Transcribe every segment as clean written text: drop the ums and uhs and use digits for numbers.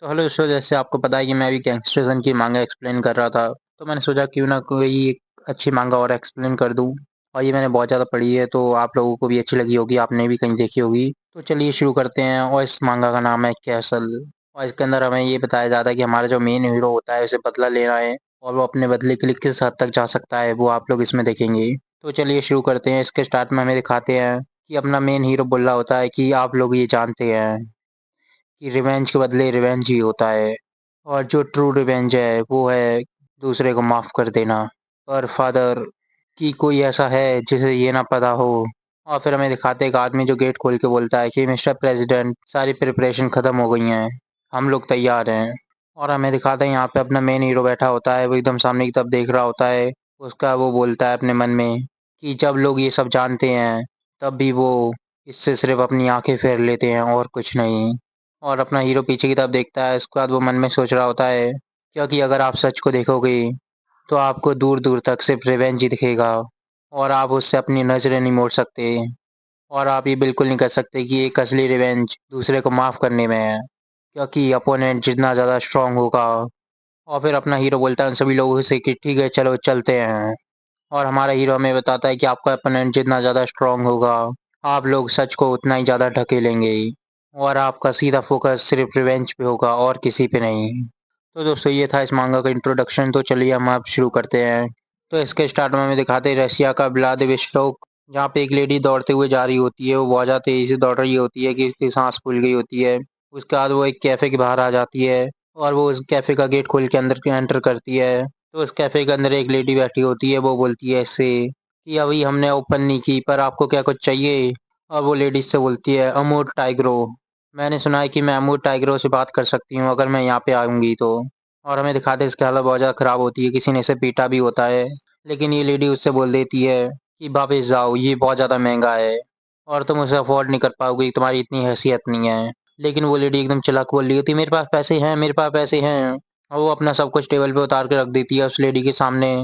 तो हेलो दोस्तों, जैसे आपको पता है कि मैं अभी गैंगस्टर्स की मांगा एक्सप्लेन कर रहा था। तो मैंने सोचा क्यों ना कोई एक अच्छी मांगा और एक्सप्लेन कर दूं। और ये मैंने बहुत ज़्यादा पढ़ी है, तो आप लोगों को भी अच्छी लगी होगी, आपने भी कहीं देखी होगी। तो चलिए शुरू करते हैं। और इस मांगा का नाम है कैसल। और इसके अंदर हमें ये बताया जाता है कि हमारा जो मेन हीरो होता है उसे बदला लेना है, और वो अपने बदले के लिए किस हद तक जा सकता है वो आप लोग इसमें देखेंगे। तो चलिए शुरू करते हैं। इसके स्टार्ट में हमें दिखाते हैं कि अपना मेन हीरो बोल रहा होता है कि आप लोग ये जानते हैं कि रिवेंज के बदले रिवेंज ही होता है, और जो ट्रू रिवेंज है वो है दूसरे को माफ़ कर देना। पर फादर कि कोई ऐसा है जिसे ये ना पता हो। और फिर हमें दिखाते हैं एक आदमी जो गेट खोल के बोलता है कि मिस्टर प्रेसिडेंट, सारी प्रिपरेशन ख़त्म हो गई हैं, हम लोग तैयार हैं। और हमें दिखाते हैं यहाँ पे अपना मेन हीरो बैठा होता है, वो एकदम सामने की तरफ देख रहा होता है। उसका वो बोलता है अपने मन में कि जब लोग ये सब जानते हैं तब भी वो इससे सिर्फ अपनी आंखें फेर लेते हैं और कुछ नहीं। और अपना हीरो पीछे की तरफ देखता है। उसके बाद वो मन में सोच रहा होता है, क्योंकि अगर आप सच को देखोगे तो आपको दूर दूर तक सिर्फ रिवेंज ही दिखेगा, और आप उससे अपनी नज़रें नहीं मोड़ सकते। और आप ये बिल्कुल नहीं कर सकते कि एक असली रिवेंज दूसरे को माफ़ करने में है, क्योंकि अपोनेंट जितना ज़्यादा स्ट्रांग होगा। और फिर अपना हीरो बोलता है उन सभी लोगों से कि ठीक है चलो चलते हैं। और हमारा हीरो हमें बताता है कि आपका अपोनेंट जितना ज़्यादा स्ट्रांग होगा, आप लोग सच को उतना ही ज़्यादा ढकेलेंगे, और आपका सीधा फोकस सिर्फ रिवेंज पे होगा और किसी पे नहीं। तो दोस्तों ये था इस मांगा का इंट्रोडक्शन। तो चलिए हम अब शुरू करते हैं। तो इसके स्टार्ट में हमें दिखाते हैं रशिया का व्लादिवोस्टोक, जहाँ पे एक लेडी दौड़ते हुए जा रही होती है। वो बहुत ज़्यादा तेज़ी से दौड़ रही होती है कि उसकी सांस फूल गई होती है। उसके बाद वो एक कैफ़े के बाहर आ जाती है, और वो उस कैफ़े का गेट खोल के अंदर एंटर करती है। तो उस कैफ़े के अंदर एक लेडी बैठी होती है। वो बोलती है इससे कि अभी हमने ओपन नहीं की, पर आपको क्या कुछ चाहिए? और वो लेडी से बोलती है अमूर टाइग्रो, मैंने सुना है कि मैं अमूर टाइग्रो से बात कर सकती हूँ अगर मैं यहाँ पे आऊँगी तो। और हमें दिखाते हैं इसकी हालत बहुत ज़्यादा ख़राब होती है, किसी ने इसे पीटा भी होता है। लेकिन ये लेडी उससे बोल देती है कि वापस जाओ, ये बहुत ज़्यादा महंगा है और तुम उसे अफोर्ड नहीं कर पाओगी, तुम्हारी इतनी हैसियत नहीं है। लेकिन वो लेडी एकदम चालाक बोल रही होती है, मेरे पास पैसे हैं, मेरे पास पैसे हैं। और वो अपना सब कुछ टेबल पे उतार के रख देती है उस लेडी के सामने।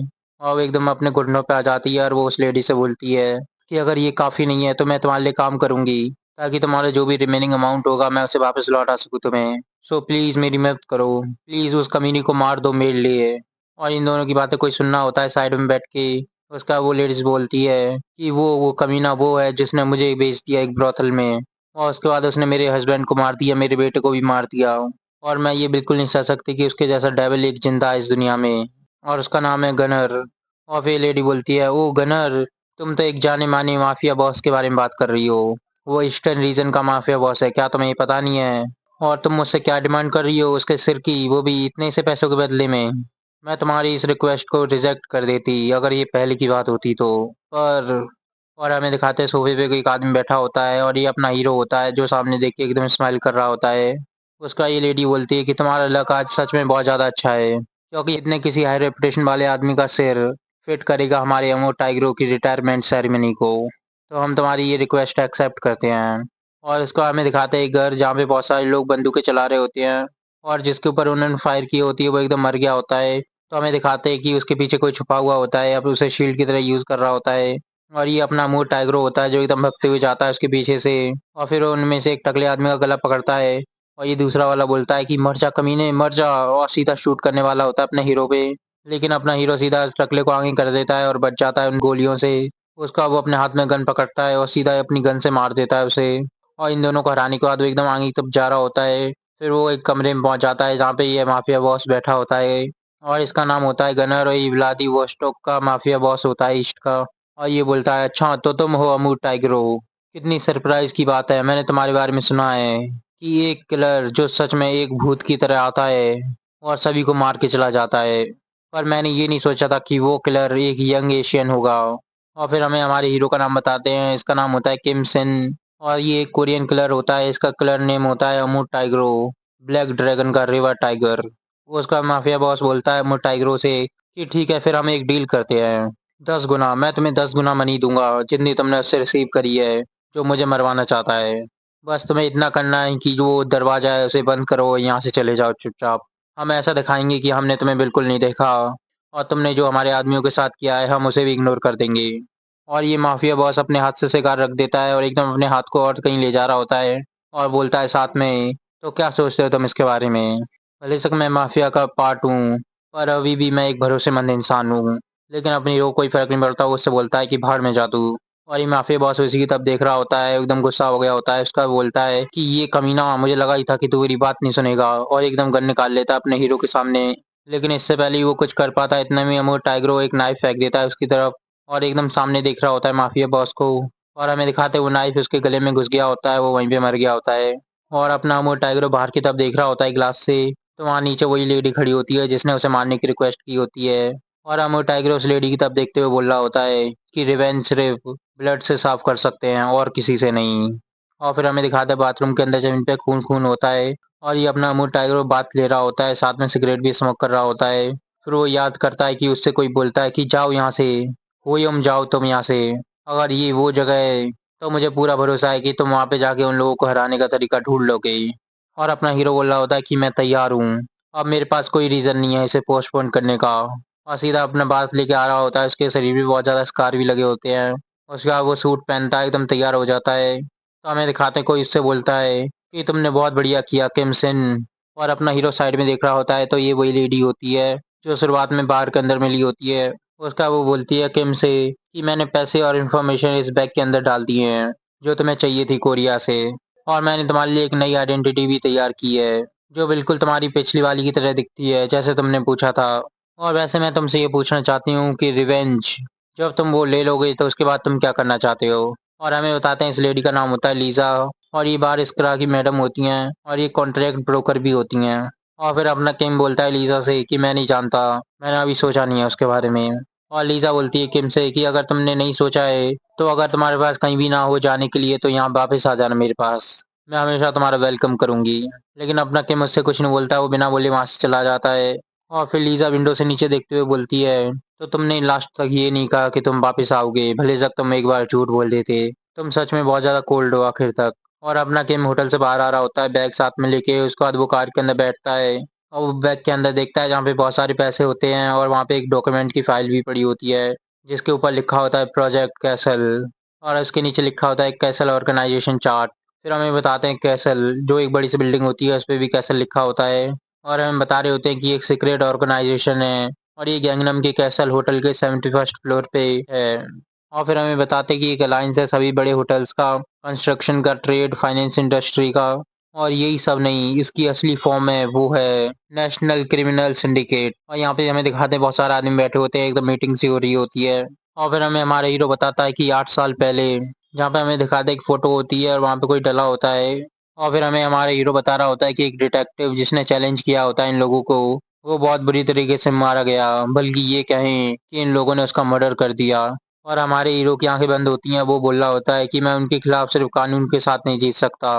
और वो एकदम अपने घुटनों पे आ जाती है, और वो उस लेडी से बोलती है कि अगर ये काफ़ी नहीं है तो मैं तुम्हारे लिए काम करूँगी, ताकि तुम्हारा जो भी रिमेनिंग अमाउंट होगा मैं उसे वापस लौटा सकूँ तुम्हें। सो प्लीज़ मेरी मदद करो, प्लीज़ उस कमीनी को मार दो मेरे लिए। और इन दोनों की बातें कोई सुन रहा होता है साइड में बैठ के। उसका वो लेडीज़ बोलती है कि वो कमीना वो है जिसने मुझे बेच दिया एक ब्रोथल में, और उसके बाद उसने मेरे हस्बैंड को मार दिया, मेरे बेटे को भी मार दिया। और मैं ये बिल्कुल नहीं सह सकती कि उसके जैसा डेविल एक ज़िंदा है इस दुनिया में, और उसका नाम है गनर। और फिर लेडी बोलती है, ओह गनर, तुम तो एक जाने-माने माफिया बॉस के बारे में बात कर रही हो। वो ईस्टर्न रीजन का माफिया बॉस है, क्या तुम्हें ये पता नहीं है? और तुम मुझसे क्या डिमांड कर रही हो उसके सिर की, वो भी इतने से पैसों के बदले में? मैं तुम्हारी इस रिक्वेस्ट को रिजेक्ट कर देती अगर ये पहले की बात होती तो। पर और हमें दिखाते हैं सोफे पे एक आदमी बैठा होता है, और ये अपना हीरो होता है जो सामने देख के एकदम स्माइल कर रहा होता है। उसका ये लेडी बोलती है कि तुम्हारा लक आज सच में बहुत ज़्यादा अच्छा है, क्योंकि इतने किसी हाई रेपुटेशन वाले आदमी का सिर फिट करेगा हमारे अमो टाइगरों की रिटायरमेंट सेरेमनी को। तो हम तुम्हारी ये रिक्वेस्ट एक्सेप्ट करते हैं। और इसको हमें दिखाते हैं एक घर जहाँ पे बहुत सारे लोग बंदूकें चला रहे होते हैं, और जिसके ऊपर उन्होंने फायर की होती है वो एकदम मर गया होता है। तो हमें दिखाते हैं कि उसके पीछे कोई छुपा हुआ होता है, या फिर उसे शील्ड की तरह यूज़ कर रहा होता है। और ये अपना मुँह टाइगरो होता है जो एकदम भगते हुए जाता है उसके पीछे से। और फिर उनमें से एक टकले आदमी का गला पकड़ता है, और ये दूसरा वाला बोलता है कि मर जा कमीने मर जा, और सीधा शूट करने वाला होता है अपने हीरो पे। लेकिन अपना हीरो सीधा टकले को आगे कर देता है और बच जाता है उन गोलियों से। उसका वो अपने हाथ में गन पकड़ता है और सीधा अपनी गन से मार देता है उसे। और इन दोनों को हराने के बाद वो एकदम आगे की तरफ जा रहा होता है। फिर वो एक कमरे में पहुंच जाता है जहाँ पे ये माफिया बॉस बैठा होता है, और इसका नाम होता है गनर, और ये व्लादिवोस्टोक का माफिया बॉस होता है ईस्ट का। और ये बोलता है, अच्छा तो तुम हो अमूर टाइगरो, कितनी सरप्राइज की बात है, मैंने तुम्हारे बारे में सुना है कि एक किलर जो सच में एक भूत की तरह आता है और सभी को मार के चला जाता है। पर मैंने ये नहीं सोचा था कि वो किलर एक यंग एशियन होगा। और फिर हमें हमारे हीरो का नाम बताते हैं, इसका नाम होता है किम सिन, और ये एक कोरियन किलर होता है। इसका किलर नेम होता है अमूर टाइगरो, ब्लैक ड्रैगन का रिवर टाइगर। वो उसका माफिया बॉस बोलता है अमूर टाइगरो से कि ठीक है फिर हम एक डील करते हैं, 10 गुना, मैं तुम्हें 10 गुना मनी दूंगा जितनी तुमने उससे रिसीव करी है, जो मुझे मरवाना चाहता है। बस तुम्हें इतना करना है कि जो दरवाजा है उसे बंद करो और यहाँ से चले जाओ चुपचाप। हम ऐसा दिखाएंगे कि हमने तुम्हें बिल्कुल नहीं देखा, और तुमने जो हमारे आदमियों के साथ किया है हम उसे भी इग्नोर कर देंगे। और ये माफिया बॉस अपने हाथ से शिकार रख देता है और एकदम अपने हाथ को और कहीं ले जा रहा होता है, और बोलता है साथ में, तो क्या सोचते हो तुम इसके बारे में? भले सक मैं माफिया का पार्ट हूँ, पर अभी भी मैं एक भरोसेमंद इंसान हूँ। लेकिन अपनी हीरो को कोई फ़र्क नहीं पड़ता, वो उससे बोलता है कि भाड़ में जा तू। और ये माफिया बॉस उसी की तब देख रहा होता है, एकदम गुस्सा हो गया होता है, उसका बोलता है कि ये कमीना, मुझे लगा ही था कि तू मेरी बात नहीं सुनेगा, और एकदम गन निकाल लेता है अपने हीरो के सामने। लेकिन इससे पहले ही वो कुछ कर पाता है, इतने में अमूर टाइग्रो एक नाइफ फेंक देता है उसकी तरफ, और एकदम सामने देख रहा होता है माफिया बॉस को। और हमें दिखाते वो नाइफ उसके गले में घुस गया होता है, वो वहीं पे मर गया होता है। और अपना अमूर टाइगर बाहर की तरफ देख रहा होता है ग्लास से, तो वहाँ नीचे वही लेडी खड़ी होती है जिसने उसे मारने की रिक्वेस्ट की होती है। और अमूर टाइगर उस लेडी की तरफ देखते हुए बोल रहा होता है कि रिवेंज सिर्फ ब्लड से साफ कर सकते हैं और किसी से नहीं। और फिर हमें दिखाते हैं बाथरूम के अंदर जमीन पे खून खून होता है, और ये अपना अमूर टाइगर बात ले रहा होता है, साथ में सिगरेट भी स्मोक कर रहा होता है। फिर वो याद करता है कि उससे कोई बोलता है कि जाओ यहाँ से, होयम जाओ तुम यहाँ से। अगर ये वो जगह है, तो मुझे पूरा भरोसा है कि तुम वहाँ पे जाके उन लोगों को हराने का तरीका ढूँढ लोगे। और अपना हीरो बोल रहा होता है कि मैं तैयार हूँ, अब मेरे पास कोई रीज़न नहीं है इसे पोस्टपोन करने का। और सीधा अपना बात लेके आ रहा होता है, उसके शरीर भी बहुत ज़्यादा स्कार भी लगे होते हैं। उसके बाद वो सूट पहनता है, एकदम तैयार हो जाता है। तो हमें दिखाते हैं कोई उससे बोलता है कि तुमने बहुत बढ़िया किया किम सिन। और अपना हीरो साइड में देख रहा होता है, तो ये वही लेडी होती है जो शुरुआत में बार के अंदर मिली होती है। उसका वो बोलती है किम से कि मैंने पैसे और इन्फॉर्मेशन इस बैग के अंदर डाल दिए हैं जो तुम्हें चाहिए थी कोरिया से। और मैंने तुम्हारे लिए एक नई आइडेंटिटी भी तैयार की है, जो बिल्कुल तुम्हारी पिछली वाली की तरह दिखती है जैसे तुमने पूछा था। और वैसे मैं तुमसे ये पूछना चाहती हूँ कि रिवेंज जब तुम वो ले लोगे तो उसके बाद तुम क्या करना चाहते हो? और हमें बताते हैं इस लेडी का नाम होता है लीज़ा, और ये बार इस्करा की मैडम होती हैं, और ये कॉन्ट्रैक्ट ब्रोकर भी होती हैं। और फिर अपना किम बोलता है लीज़ा से कि मैं नहीं जानता, मैंने अभी सोचा नहीं है उसके बारे में। और लीज़ा बोलती है किम से कि अगर तुमने नहीं सोचा है, तो अगर तुम्हारे पास कहीं भी ना हो जाने के लिए तो यहाँ वापस आ जाना मेरे पास, मैं हमेशा तुम्हारा वेलकम करूँगी। लेकिन अपना किम उससे कुछ नहीं बोलता, वो बिना बोले वहाँ से चला जाता है। और फिर लीज़ा विंडो से नीचे देखते हुए बोलती है, तो तुमने लास्ट तक ये नहीं कहा कि तुम वापस आओगे, भले जब तुम एक बार झूठ बोल देते। तुम सच में बहुत ज़्यादा कोल्ड हो आखिर तक। और अपना किम होटल से बाहर आ रहा होता है बैग साथ में लेके, उसके बाद वो कार के अंदर बैठता है, और वो बैग के अंदर देखता है जहाँ पे बहुत सारे पैसे होते हैं, और वहाँ पे एक डॉक्यूमेंट की फाइल भी पड़ी होती है जिसके ऊपर लिखा होता है प्रोजेक्ट कैसल, और उसके नीचे लिखा होता है कैसल ऑर्गेनाइजेशन चार्ट। फिर हमें बताते हैं कैसल जो एक बड़ी सी बिल्डिंग होती है उस पर भी कैसल लिखा होता है, और हमें बता रहे होते हैं कि एक सीक्रेट ऑर्गेनाइजेशन है, और ये गैंगनम के कैसल होटल के 71st फ्लोर पे है। और फिर हमें बताते हैं कि एक अलायंस है सभी बड़े होटल्स का, कंस्ट्रक्शन का, ट्रेड, फाइनेंस इंडस्ट्री का। और यही सब नहीं, इसकी असली फॉर्म है वो है नेशनल क्रिमिनल सिंडिकेट। और यहाँ पे हमें दिखाते हैं बहुत सारे आदमी बैठे होते हैं, एकदम मीटिंग सी हो रही होती है। और फिर हमें हमारा हीरो बताता है कि 8 साल पहले, जहाँ पे हमें दिखाते हैं एक फोटो होती है और वहाँ पे कोई डला होता है। और फिर हमें हमारा हीरो बता रहा होता है कि एक डिटेक्टिव जिसने चैलेंज किया होता है इन लोगों को, वो बहुत बुरी तरीके से मारा गया, बल्कि ये कहें कि इन लोगों ने उसका मर्डर कर दिया। और हमारे हीरो की आंखें बंद होती हैं, वो बोल रहा होता है कि मैं उनके खिलाफ सिर्फ कानून के साथ नहीं जीत सकता।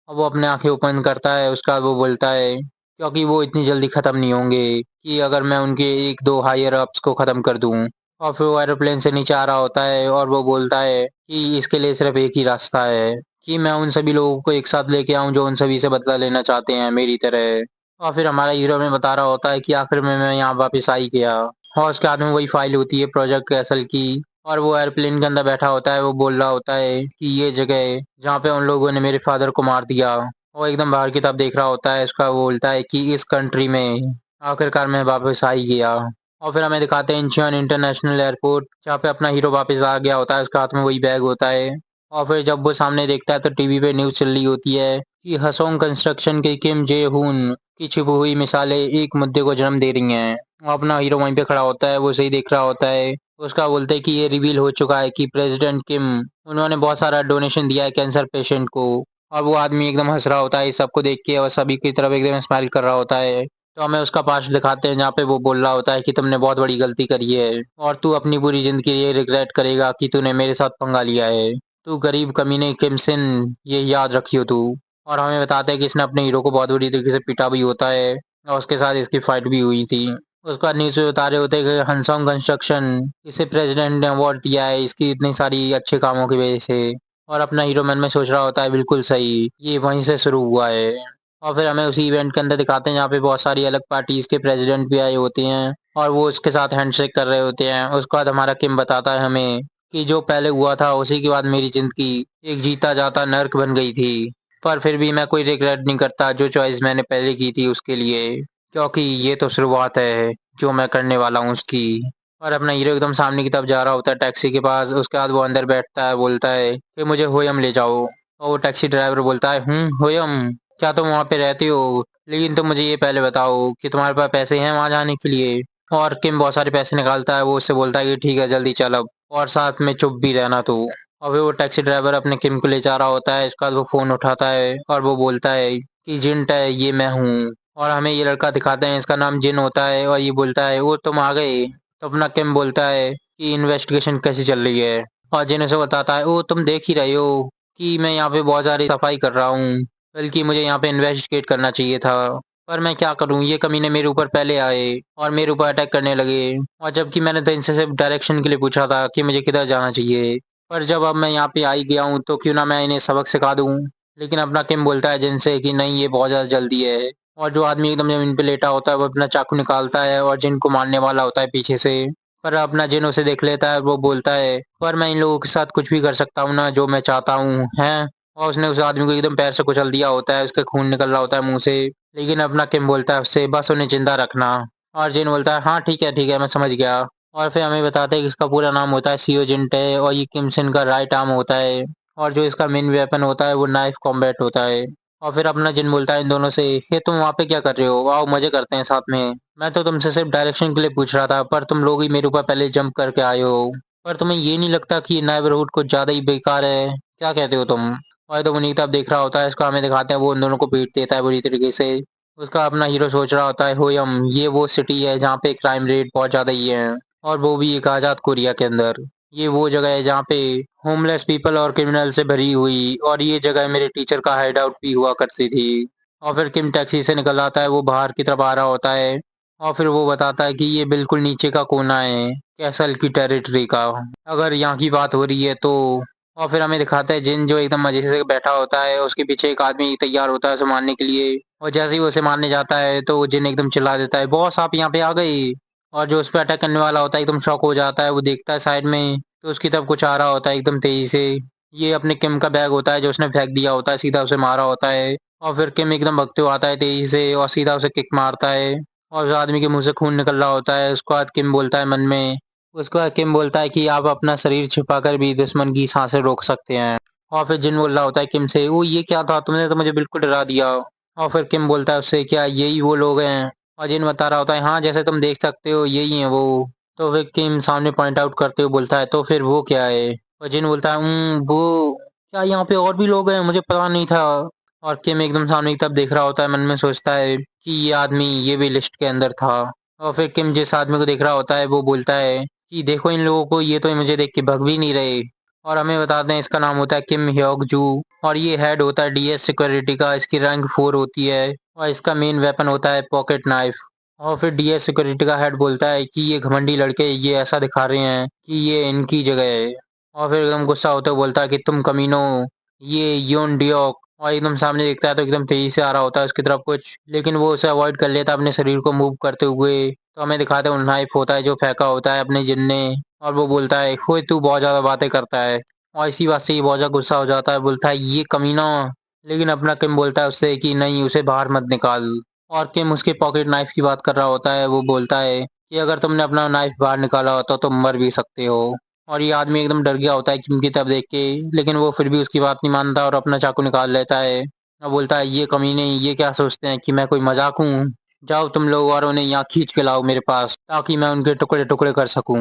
और वो अपने आंखें ओपन करता है, उसका वो बोलता है क्योंकि वो इतनी जल्दी ख़त्म नहीं होंगे कि अगर मैं उनके 1-2 हायर अप्स को ख़त्म कर दूँ। और फिर वो एरोप्लेन से नीचे आ रहा होता है, और वो बोलता है कि इसके लिए सिर्फ एक ही रास्ता है कि मैं उन सभी लोगों को एक साथ लेके आऊँ जो उन सभी से बदला लेना चाहते हैं मेरी तरह। और फिर हमारा हीरो हमें बता रहा होता है कि आखिर में मैं यहाँ वापस आ ही गया। और उसके हाथ में वही फाइल होती है प्रोजेक्ट कैसल की, और वो एयरप्लेन के अंदर बैठा होता है, वो बोल रहा होता है कि ये जगह है जहाँ पे उन लोगों ने मेरे फादर को मार दिया। वो एकदम बाहर की तरफ देख रहा होता है, इसका वो बोलता है कि इस कंट्री में आखिरकार मैं वापस आ ही गया। और फिर हमें दिखाते हैं इंचियन इंटरनेशनल एयरपोर्ट, जहाँ पे अपना हीरो वापस आ गया होता है, उसके हाथ में वही बैग होता है। और फिर जब वो सामने देखता है तो टीवी पे न्यूज़ चल रही होती है कि हसोंग कंस्ट्रक्शन के किम जे हुन की छुपी हुई मिसालें एक मुद्दे को जन्म दे रही हैं। और अपना हीरो वहीं पे खड़ा होता है, वो सही देख रहा होता है। उसका बोलते हैं कि ये रिवील हो चुका है कि प्रेसिडेंट किम, उन्होंने बहुत सारा डोनेशन दिया है कैंसर पेशेंट को। और वो आदमी एकदम हंस रहा होता है इस सबको देख के, और सभी की तरफ एकदम स्माइल कर रहा होता है। तो हमें उसका पास्ट दिखाते हैं जहाँ पे वो बोल रहा होता है कि तुमने बहुत बड़ी गलती करी है, और तू अपनी पूरी जिंदगी ये रिग्रेट करेगा कि तूने मेरे साथ पंगा लिया है। तू गरीब कमीने किमसिन, ये याद रखियो तू। और हमें बताते हैं कि इसने अपने हीरो को बहुत बुरी तरीके से पीटा भी होता है, और उसके साथ इसकी फाइट भी हुई थी। उसके बाद न्यूज़ में बता रहे होते हैं कि हंसोंग कंस्ट्रक्शन, इसे प्रेसिडेंट ने अवार्ड दिया है इसकी इतनी सारी अच्छे कामों की वजह से। और अपना हीरो मन में सोच रहा होता है बिल्कुल सही, ये वहीं से शुरू हुआ है। और फिर हमें उसी इवेंट के अंदर दिखाते हैं जहाँ पे बहुत सारी अलग पार्टीज के प्रेसिडेंट भी आए होते हैं, और वो उसके साथ हैंडशेक कर रहे होते हैं। उसके बाद हमारा किम बताता है हमें कि जो पहले हुआ था उसी के बाद मेरी जिंदगी एक जीता जाता नर्क बन गई थी। पर फिर भी मैं कोई रिग्रेट नहीं करता जो चॉइस मैंने पहले की थी उसके लिए, क्योंकि ये तो शुरुआत है जो मैं करने वाला हूँ उसकी। और अपना हीरो एकदम सामने की तरफ जा रहा होता है टैक्सी के पास, उसके बाद वो अंदर बैठता है, बोलता है कि मुझे होयम ले जाओ। और वो टैक्सी ड्राइवर बोलता है, होयम, क्या तुम वहाँ पे रहती हो? लेकिन तुम मुझे ये पहले बताओ कि तुम्हारे पास पैसे हैं वहाँ जाने के लिए? और किम बहुत सारे पैसे निकालता है, वो उससे बोलता है कि ठीक है जल्दी चल अब, और साथ में चुप भी रहना तू। और फिर वो टैक्सी ड्राइवर अपने किम को ले जा रहा होता है, इसके बाद वो फ़ोन उठाता है और वो बोलता है कि जिंट है ये मैं हूँ। और हमें ये लड़का दिखाते हैं, इसका नाम जिन होता है, और ये बोलता है वो तुम आ गए। तो अपना किम बोलता है कि इन्वेस्टिगेशन कैसी चल रही है? और जिन उसे बताता है, ओ तुम देख ही रहे हो कि मैं यहाँ पे बहुत सारी सफाई कर रहा हूँ, बल्कि मुझे यहाँ पे इन्वेस्टिगेट करना चाहिए था। पर मैं क्या करूँ, ये कमीने मेरे ऊपर पहले आए और मेरे ऊपर अटैक करने लगे, और जबकि मैंने तो इनसे सिर्फ डायरेक्शन के लिए पूछा था कि मुझे किधर जाना चाहिए। पर जब अब मैं यहाँ पे आ ही गया हूँ तो क्यों ना मैं इन्हें सबक सिखा दूँ। लेकिन अपना किम बोलता है जिनसे कि नहीं, ये बहुत ज़्यादा जल्दी है। और जो आदमी एकदम ज़मीन पे लेटा होता है वो अपना चाकू निकालता है और जिन को मारने वाला होता है पीछे से। पर अपना जिन उसे देख लेता है, वो बोलता है पर मैं इन लोगों के साथ कुछ भी कर सकता हूँ ना जो मैं चाहता हूँ, हैं? और उसने उस आदमी को एकदम पैर से कुचल दिया होता है, उसके खून निकल रहा होता है मुँह से। लेकिन अपना किम बोलता है उससे, बस उन्हें ज़िंदा रखना। और जिन बोलता है हाँ ठीक है मैं समझ गया। और फिर हमें बताते हैं कि इसका पूरा नाम होता है सियो जिंटे, और ये किम सिन का राइट आर्म होता है। और जो इसका मेन वेपन होता है वो नाइफ कॉम्बैट होता है। और फिर अपना जिन बोलता है इन दोनों से, ये तुम वहाँ पे क्या कर रहे हो? आओ मजे करते हैं साथ में। मैं तो तुमसे सिर्फ डायरेक्शन के लिए पूछ रहा था, पर तुम लोग ही मेरे ऊपर पहले जंप करके आए हो। पर तुम्हें ये नहीं लगता कि ये नेबरहुड कुछ ज़्यादा ही बेकार है? क्या कहते हो तुम? और तो वनीता अब देख रहा होता है, इसको हमें दिखाते हैं वो उन दोनों को पीट देता है बुरी तरीके से। उसका अपना हीरो सोच रहा होता है, होयम ये वो सिटी है जहाँ पे क्राइम रेट बहुत ज़्यादा ही है, और वो भी एक आज़ाद कोरिया के अंदर। ये वो जगह है जहाँ पे होमलेस पीपल और क्रिमिनल से भरी हुई, और ये जगह मेरे टीचर का हाइड आउट भी हुआ करती थी। और फिर किम टैक्सी से निकल आता है, वो बाहर की तरफ आ रहा होता है। और फिर वो बताता है कि ये बिल्कुल नीचे का कोना है कैसल की टेरिटरी का, अगर यहाँ की बात हो रही है तो। और फिर हमें दिखाता है जिन जो एकदम मजे से बैठा होता है, उसके पीछे एक आदमी तैयार होता है उसे मारने के लिए। और जैसे ही वो उसे मारने जाता है तो वो जिन एकदम चिल्ला देता है, बॉस आप यहाँ पे आ गए। और जो उस पे अटैक करने वाला होता है एकदम शॉक हो जाता है, वो देखता है साइड में तो उसकी तरफ कुछ आ रहा होता है एकदम तेजी से। ये अपने किम का बैग होता है जो उसने फेंक दिया होता है, सीधा उसे मारा होता है। और फिर किम एकदम भगते हुए आता है तेजी से और सीधा उसे किक मारता है। और उस आदमी के मुंह से खून निकल रहा होता है। उसके बाद किम बोलता है मन में, उसके बाद किम बोलता है कि आप अपना शरीर छिपाकर भी दुश्मन की सांसें रोक सकते हैं। और फिर जिन बोल रहा होता है किम से, ओ ये क्या था, तुमने तो मुझे बिल्कुल डरा दिया। और फिर किम बोलता है उससे, क्या यही वो लोग हैं? और जिन बता रहा होता है, हाँ जैसे तुम देख सकते हो यही हैं वो। तो फिर किम सामने पॉइंट आउट करते हुए बोलता है, तो फिर वो क्या है? और जिन बोलता है, वो क्या यहाँ पे और भी लोग हैं, मुझे पता नहीं था। और किम एकदम सामने की तरफ देख रहा होता है, मन में सोचता है कि ये आदमी ये भी लिस्ट के अंदर था। और फिर किम जिस आदमी को देख रहा होता है वो बोलता है कि देखो इन लोगों को, ये तो मुझे देख के भग भी नहीं रहे। और हमें बताते हैं इसका नाम होता है किम ह्योक जू, और ये हेड होता है डीएस सिक्योरिटी का, इसकी रैंक 4 होती है। और इसका मेन वेपन होता है पॉकेट नाइफ। और फिर डीएस सिक्योरिटी का हेड बोलता है कि ये घमंडी लड़के ये ऐसा दिखा रहे हैं कि ये इनकी जगह है। और फिर एकदम गुस्सा होते हुए बोलता है कि तुम कमीनो, ये योन डियोक। और एकदम सामने देखता है तो एकदम तेजी से आ रहा होता है उसकी तरफ कुछ, लेकिन वो उसे अवॉइड कर लेता है अपने शरीर को मूव करते हुए। तो हमें दिखाते हैं वो नाइफ होता है जो फेंका होता है अपने जिन ने। और वो बोलता है, होए तू बहुत ज्यादा बातें करता है। और इसी बात से ये बहुत ज्यादा गुस्सा हो जाता है, बोलता है ये कमीना। लेकिन अपना किम बोलता है उससे कि नहीं, उसे बाहर मत निकाल। और किम उसके पॉकेट नाइफ की बात कर रहा होता है, वो बोलता है कि अगर तुमने अपना नाइफ बाहर निकाला हो तो तुम मर भी सकते हो। और ये आदमी एकदम डर गया होता है किम की तरफ देख के, लेकिन वो फिर भी उसकी बात नहीं मानता और अपना चाकू निकाल लेता है। और बोलता है, ये कमीने ये क्या सोचते हैं कि मैं कोई मजाक हूँ? जाओ तुम लोग और उन्हें यहाँ खींच के लाओ मेरे पास, ताकि मैं उनके टुकड़े टुकड़े कर सकूं।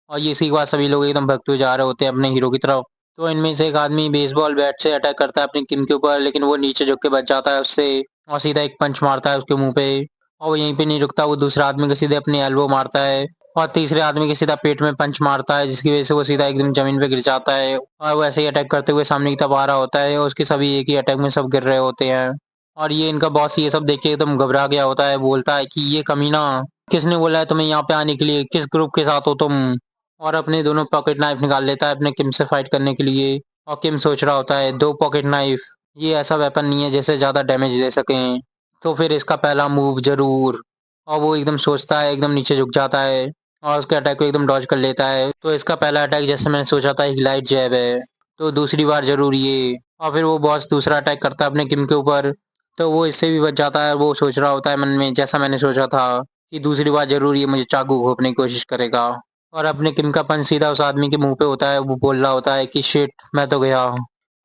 और ये इसी के बाद सभी लोग एकदम भगते हुए जा रहे होते हैं अपने हीरो की तरफ। तो इनमें से एक आदमी बेसबॉल बैट से अटैक करता है अपनी किम के ऊपर, लेकिन वो नीचे झुक के बच जाता है उससे, और सीधा एक पंच मारता है उसके मुंह पे। और वो यहीं पे नहीं रुकता, वो दूसरा आदमी को सीधे अपनी एल्बो मारता है, और तीसरे आदमी के सीधा पेट में पंच मारता है, जिसकी वजह से वो सीधा एकदम जमीन पे गिर जाता है। और वो ऐसे ही अटैक करते हुए सामने की तरफ आ रहा होता है, और उसके सभी एक ही अटैक में सब गिर रहे होते हैं। और ये इनका बॉस ये सब देख के एकदम घबरा गया होता है, बोलता है कि ये कमीना, किसने बोला है तुम्हें यहाँ पे आने के लिए, किस ग्रुप के साथ हो तुम? और अपने दोनों पॉकेट नाइफ निकाल लेता है अपने किम से फाइट करने के लिए। और किम सोच रहा होता है, दो पॉकेट नाइफ, ये ऐसा वेपन नहीं है जिससे ज्यादा डैमेज दे सकें, तो फिर इसका पहला मूव जरूर। और वो एकदम सोचता है, एकदम नीचे झुक जाता है, और उसके अटैक को एकदम डॉज कर लेता है। तो इसका पहला अटैक जैसे मैंने सोचा था एक लाइट जैब है, तो दूसरी बार जरूर ये। और फिर वो बॉस दूसरा अटैक करता है अपने किम के ऊपर, तो वो इससे भी बच जाता है। वो सोच रहा होता है मन में, जैसा मैंने सोचा था कि दूसरी बार ज़रूर ये मुझे चाकू घोंपने की कोशिश करेगा। और अपने किम का पंच सीधा उस आदमी के मुँह पे होता है, वो बोल रहा होता है कि शिट! मैं तो गया।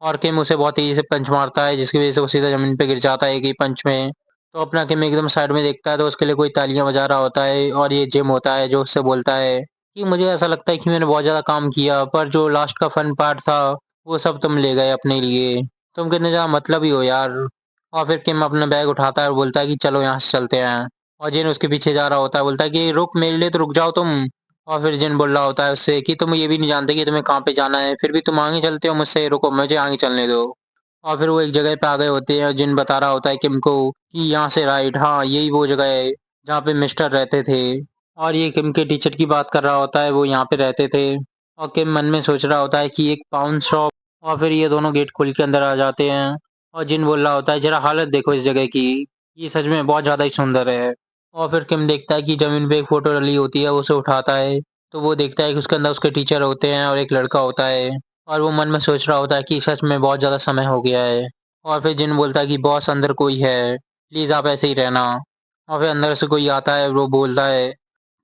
और किम उसे बहुत तेज़ी से पंच मारता है, जिसकी वज़ह से वो सीधा ज़मीन पे गिर जाता है एक ही पंच में। तो अपना किम एकदम साइड में देखता है, तो उसके लिए कोई तालियाँ बजा रहा होता है, और ये जिम होता है जो उससे बोलता है कि मुझे ऐसा लगता है कि मैंने बहुत ज़्यादा काम किया, पर जो लास्ट का फन पार्ट था वो सब तुम ले गए अपने लिए। तुम कितने ज़्यादा मतलबी हो यार। और फिर किम अपना बैग उठाता है और बोलता है कि चलो यहाँ से चलते हैं। और जिन उसके पीछे जा रहा होता है, बोलता है कि रुक, मेरे लिए तो रुक जाओ तुम। और फिर जिन बोल रहा होता है उससे कि तुम ये भी नहीं जानते कि तुम्हें कहाँ पे जाना है, फिर भी तुम आगे चलते हो मुझसे, रुको मुझे आगे चलने दो। और फिर वो एक जगह पे आ गए होते हैं, और जिन बता रहा होता है किम को कि यहाँ से राइट, हाँ यही वो जगह है जहाँ पे मिस्टर रहते थे। और ये किम के टीचर की बात कर रहा होता है, वो यहाँ पे रहते थे। और किम मन में सोच रहा होता है कि एक पाउंड शॉप। और फिर ये दोनों गेट खोल के अंदर आ जाते हैं। और जिन बोल रहा होता है जरा हालत देखो इस जगह की, ये सच में बहुत ज़्यादा ही सुंदर है। और फिर किम देखता है कि ज़मीन पे एक फ़ोटो डली होती है, वो उसे उठाता है। तो वो देखता है कि उसके अंदर उसके टीचर होते हैं और एक लड़का होता है। और वो मन में सोच रहा होता है कि सच में बहुत ज़्यादा समय हो गया है। और फिर जिन बोलता है कि बॉस अंदर कोई है, प्लीज़ आप ऐसे ही रहना। और फिर अंदर से कोई आता है, वो बोलता है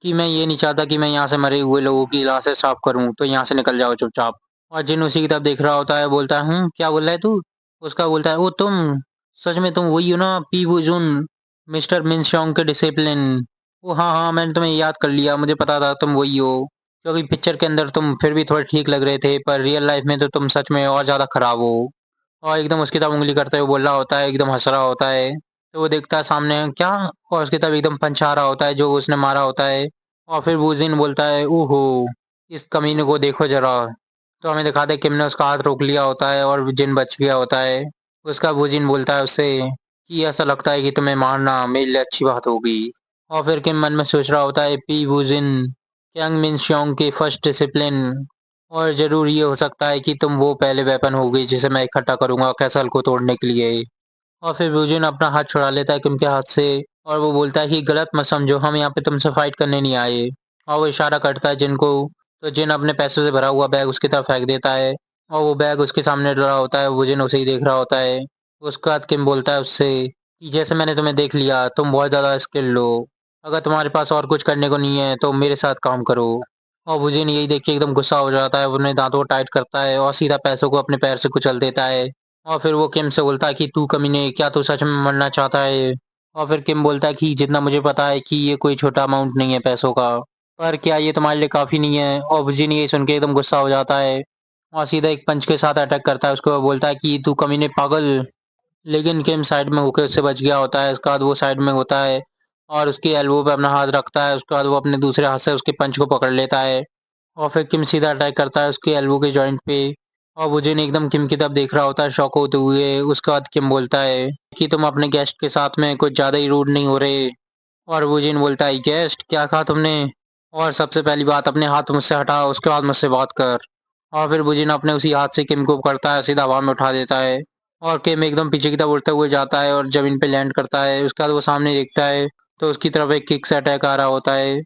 कि मैं ये नहीं चाहता कि मैं यहाँ से मरे हुए लोगों की लाशें साफ करूँ, तो यहाँ से निकल जाओ चुपचाप। और जिन उसी की तरफ देख रहा होता है, बोलता है क्या बोल रहा है तू? उसका बोलता है, ओ तुम, सच में तुम वही हो ना, पी वुजुन, मिस्टर मिनशोंग के डिसिप्लिन। ओ हाँ हाँ, मैंने तुम्हें याद कर लिया, मुझे पता था तुम वही हो। क्योंकि पिक्चर के अंदर तुम फिर भी थोड़े ठीक लग रहे थे, पर रियल लाइफ में तो तुम सच में और ज़्यादा खराब हो। और एकदम उसकी तरफ उँगली करते हुए बोल रहा होता है, एकदम हँस रहा होता है। तो वो देखता है सामने क्या, और उसकी तरफ एकदम पंच आ रहा होता है जो उसने मारा होता है। और फिर वुजिन बोलता है, ओहो! इस कमीने को देखो ज़रा। तो हमें दिखाता है किम ने उसका हाथ रोक लिया होता है और जिन बच गया होता है। उसका वुजिन बोलता है उससे कि ऐसा लगता है कि तुम्हें मारना मेरे लिए अच्छी बात होगी। और फिर किम मन में सोच रहा होता है, पी वुजिन, यांग मिन श्योंग की फर्स्ट डिसिप्लिन, और ज़रूर ये हो सकता है कि तुम वो पहले वेपन होगी जिसे मैं इकट्ठा करूँगा कैसल को तोड़ने के लिए। और फिर वुजिन अपना हाथ छुड़ा लेता है किम के हाथ से, और वो बोलता है कि गलत मत समझो, हम यहाँ पे तुमसे फाइट करने नहीं आए। और वो इशारा करता है जिन को, तो जिन अपने पैसों से भरा हुआ बैग उसकी तरफ फेंक देता है। और वो बैग उसके सामने डला होता है, वुजिन उसे ही देख रहा होता है। उसके बाद किम बोलता है उससे कि जैसे मैंने तुम्हें देख लिया, तुम बहुत ज़्यादा स्किल्ड हो। अगर तुम्हारे पास और कुछ करने को नहीं है तो मेरे साथ काम करो। और वुजिन यही देख के एकदम गुस्सा हो जाता है, वो अपने दांतों को टाइट करता है और सीधा पैसों को अपने पैर से कुचल देता है। और फिर वो किम से बोलता है कि तू कमीने, क्या तू सच में मरना चाहता है? और फिर किम बोलता है कि जितना मुझे पता है कि ये कोई छोटा अमाउंट नहीं है पैसों का, पर क्या ये तुम्हारे लिए काफ़ी नहीं है? और वुजिन ये सुन के एकदम गुस्सा हो जाता है और सीधा एक पंच के साथ अटैक करता है उसको, और बोलता है कि तू कमीने पागल। लेकिन किम साइड में होके उससे बच गया होता है। उसके बाद वो साइड में होता है और उसकी एल्बो पे अपना हाथ रखता है। उसके बाद वो अपने दूसरे हाथ से उसके पंच को पकड़ लेता है और फिर किम सीधा अटैक करता है उसके एल्बो के जॉइंट पे। और वुजिन एकदम किम की तरफ देख रहा होता है शॉक होते हुए। उसके बाद किम बोलता है कि तुम अपने गेस्ट के साथ में कुछ ज़्यादा ही रूड नहीं हो रहे? और वुजिन बोलता है, गेस्ट? क्या कहा तुमने? और सबसे पहली बात, अपने हाथ मुझसे हटा, उसके बाद मुझसे बात कर। और फिर वुजिन अपने उसी हाथ से किम को पकड़ता है, सीधा हवा में उठा देता है। और किम एकदम पीछे की तरफ उड़ते हुए जाता है और ज़मीन पे लैंड करता है। उसके बाद वो सामने देखता है तो उसकी तरफ एक किक से अटैक आ रहा होता है,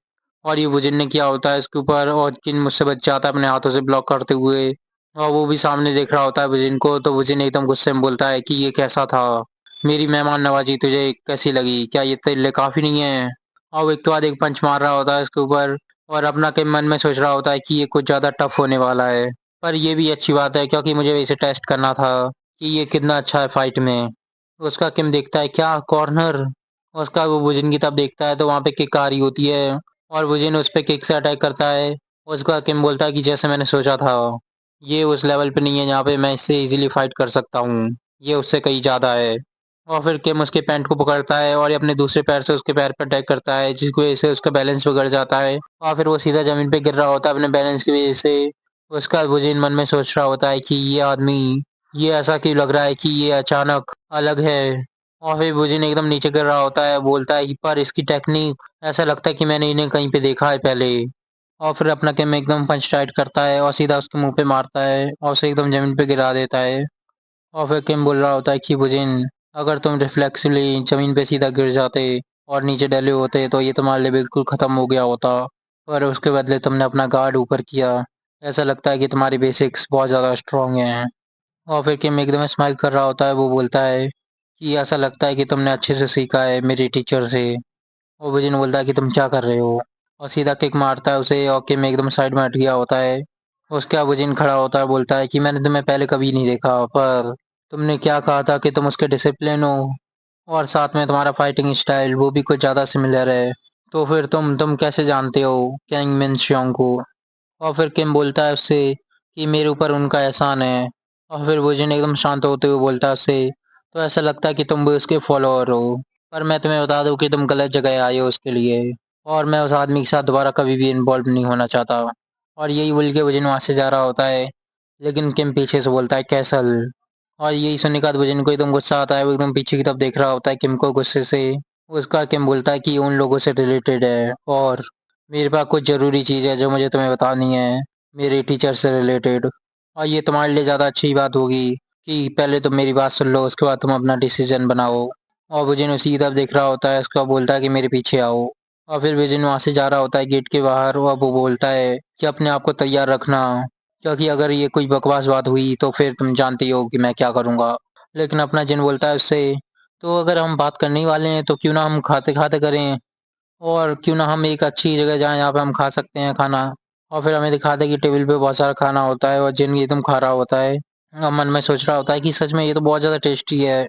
और ये वुजिन ने किया होता है इसके ऊपर, और किन मुझसे बच जाता है अपने हाथों से ब्लॉक करते हुए। और वो भी सामने देख रहा होता है वुजिन को, तो वुजिन एकदम गुस्से में बोलता है कि ये कैसा था? मेरी मेहमान नवाज़ी तुझे कैसी लगी? क्या ये तेरे लिए काफ़ी नहीं है? और वो एक के बाद एक पंच मार रहा होता है इसके ऊपर, और अपना के मन में सोच रहा होता है कि ये कुछ ज़्यादा टफ होने वाला है। पर ये भी अच्छी बात है क्योंकि मुझे इसे टेस्ट करना था कि ये कितना अच्छा है फाइट में। उसका किम देखता है क्या कॉर्नर? उसका वो वुजिन की तरफ देखता है तो वहाँ पे किक आ रही होती है, और वुजिन उस पे किक से अटैक करता है। उसका किम बोलता है कि जैसे मैंने सोचा था, ये उस लेवल पे नहीं है जहाँ पे मैं इससे इजीली फाइट कर सकता हूँ। ये उससे कहीं ज़्यादा है। और फिर किम उसके पैंट को पकड़ता है और ये अपने दूसरे पैर से उसके पैर पर अटैक करता है, जिसकी वजह से उसका बैलेंस बिगड़ जाता है और फिर वो सीधा ज़मीन पे गिर रहा होता है अपने बैलेंस की वजह से। उसका वुजिन मन में सोच रहा होता है कि ये आदमी, ये ऐसा क्यों लग रहा है कि ये अचानक अलग है। और फिर वुजिन एकदम नीचे गिर रहा होता है, बोलता है कि पर इसकी टेक्निक, ऐसा लगता है कि मैंने इन्हें कहीं पे देखा है पहले। और फिर अपना किम एकदम पंच टाइट करता है और सीधा उसके मुंह पे मारता है और उसे एकदम ज़मीन पे गिरा देता है। और फिर किम बोल रहा होता है कि वुजिन, अगर तुम रिफ्लेक्सिवली ज़मीन पे सीधा गिर जाते और नीचे डले होते तो ये तुम्हारे लिए बिल्कुल ख़त्म हो गया होता। पर उसके बदले तुमने अपना गार्ड ऊपर किया। ऐसा लगता है कि तुम्हारी बेसिक्स बहुत ज़्यादा स्ट्रॉन्ग हैं। और फिर किम एकदम स्माइल कर रहा होता है, वो बोलता है कि ऐसा लगता है कि तुमने अच्छे से सीखा है मेरी टीचर से। और विजन बोलता है कि तुम क्या कर रहे हो? और सीधा किक मारता है उसे और किम एकदम साइड में हट गया होता है। उसके बाद विजन खड़ा होता है, बोलता है कि मैंने तुम्हें पहले कभी नहीं देखा, पर तुमने क्या कहा था कि तुम उसके डिसिप्लिन हो और साथ में तुम्हारा फाइटिंग स्टाइल वो भी कुछ ज़्यादा सिमिलर है। तो फिर तुम कैसे जानते हो कैंग मिन श्योंग को? और फिर किम बोलता है उससे कि मेरे ऊपर उनका एहसान है। और फिर वोजिन एकदम शांत होते हुए बोलता है उससे, तो ऐसा लगता है कि तुम भी उसके फॉलोअर हो, पर मैं तुम्हें बता दूं कि तुम गलत जगह आए हो उसके लिए, और मैं उस आदमी के साथ दोबारा कभी भी इन्वॉल्व नहीं होना चाहता। और यही बोल के वोजिन वहाँ से जा रहा होता है, लेकिन किम पीछे से बोलता है कैसल। और यही सुनने के बाद वोजिन को एकदम गुस्सा आता है, वो एकदम पीछे की तरफ देख रहा होता है किम को गुस्से से। उसका किम बोलता है कि उन लोगों से रिलेटेड है, और मेरे पास कुछ ज़रूरी चीज़ है जो मुझे तुम्हें बतानी है, मेरे टीचर से रिलेटेड। और ये तुम्हारे लिए ज़्यादा अच्छी बात होगी कि पहले तुम मेरी बात सुन लो, उसके बाद तुम अपना डिसीजन बनाओ। और विजन उसी की तरफ देख रहा होता है, उसका बोलता है कि मेरे पीछे आओ। और फिर विजन वहाँ से जा रहा होता है गेट के बाहर, और वो बोलता है कि अपने आप को तैयार रखना, क्योंकि अगर ये कोई बकवास बात हुई तो फिर तुम जानती हो कि मैं क्या करूँगा। लेकिन अपना जिन बोलता है उससे, तो अगर हम बात करने ही वाले हैं तो क्यों ना हम खाते खाते करें, और क्यों ना हम एक अच्छी जगह जाएँ जहाँ पे हम खा सकते हैं खाना। और फिर हमें दिखाते हैं कि टेबल पे बहुत सारा खाना होता है और जिन ये तुम खा रहा होता है। मन में सोच रहा होता है कि सच में ये तो बहुत ज़्यादा टेस्टी है।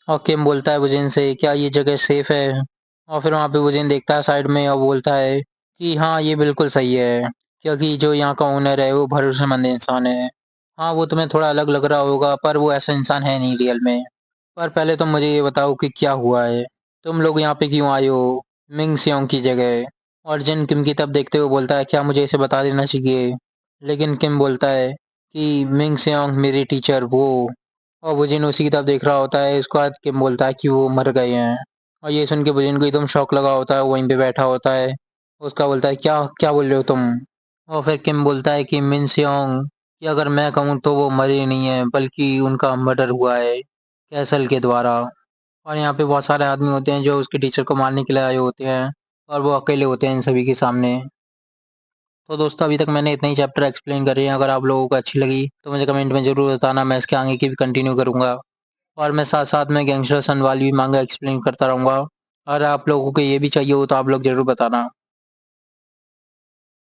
और किम बोलता है वुजिन से, क्या ये जगह सेफ है? और फिर वहाँ पे वुजिन देखता है साइड में और बोलता है कि हाँ, ये बिल्कुल सही है, क्योंकि जो यहाँ का ओनर है वो भरोसेमंद इंसान है। हाँ, वो तुम्हें थोड़ा अलग लग रहा होगा, पर वो ऐसा इंसान है नहीं रियल में। पर पहले तुम मुझे ये बताओ कि क्या हुआ है? तुम लोग यहाँ पे क्यों आए हो मिंग सियोंग की जगह? और जिन किम की तरफ देखते हुए बोलता है, क्या मुझे इसे बता देना चाहिए? लेकिन किम बोलता है कि मिंग सियोंग मेरी टीचर वो। और वुजिन उसी की तरफ देख रहा होता है, उसके बाद किम बोलता है कि वो मर गए हैं। और ये सुन के वुजिन को एकदम शौक लगा होता है, वो वहीं पे बैठा होता है। उसका बोलता है, क्या क्या बोल रहे हो तुम? और फिर किम बोलता है कि मिन सियोंग, कि अगर मैं कहूँ तो वो मरे नहीं है, बल्कि उनका मर्डर हुआ है कैसल के द्वारा। और यहाँ पे बहुत सारे आदमी होते हैं जो उसके टीचर को मारने के लिए आए होते हैं, और वो अकेले होते हैं इन सभी के सामने। तो दोस्तों, अभी तक मैंने इतने ही चैप्टर एक्सप्लेन करे हैं। अगर आप लोगों को अच्छी लगी तो मुझे कमेंट में ज़रूर बताना, मैं इसके आगे की भी कंटिन्यू करूँगा। और मैं साथ साथ में गैंगस्टर सन वाली भी मांगा एक्सप्लेन करता रहूँगा। अगर आप लोगों को ये भी चाहिए हो तो आप लोग ज़रूर बताना।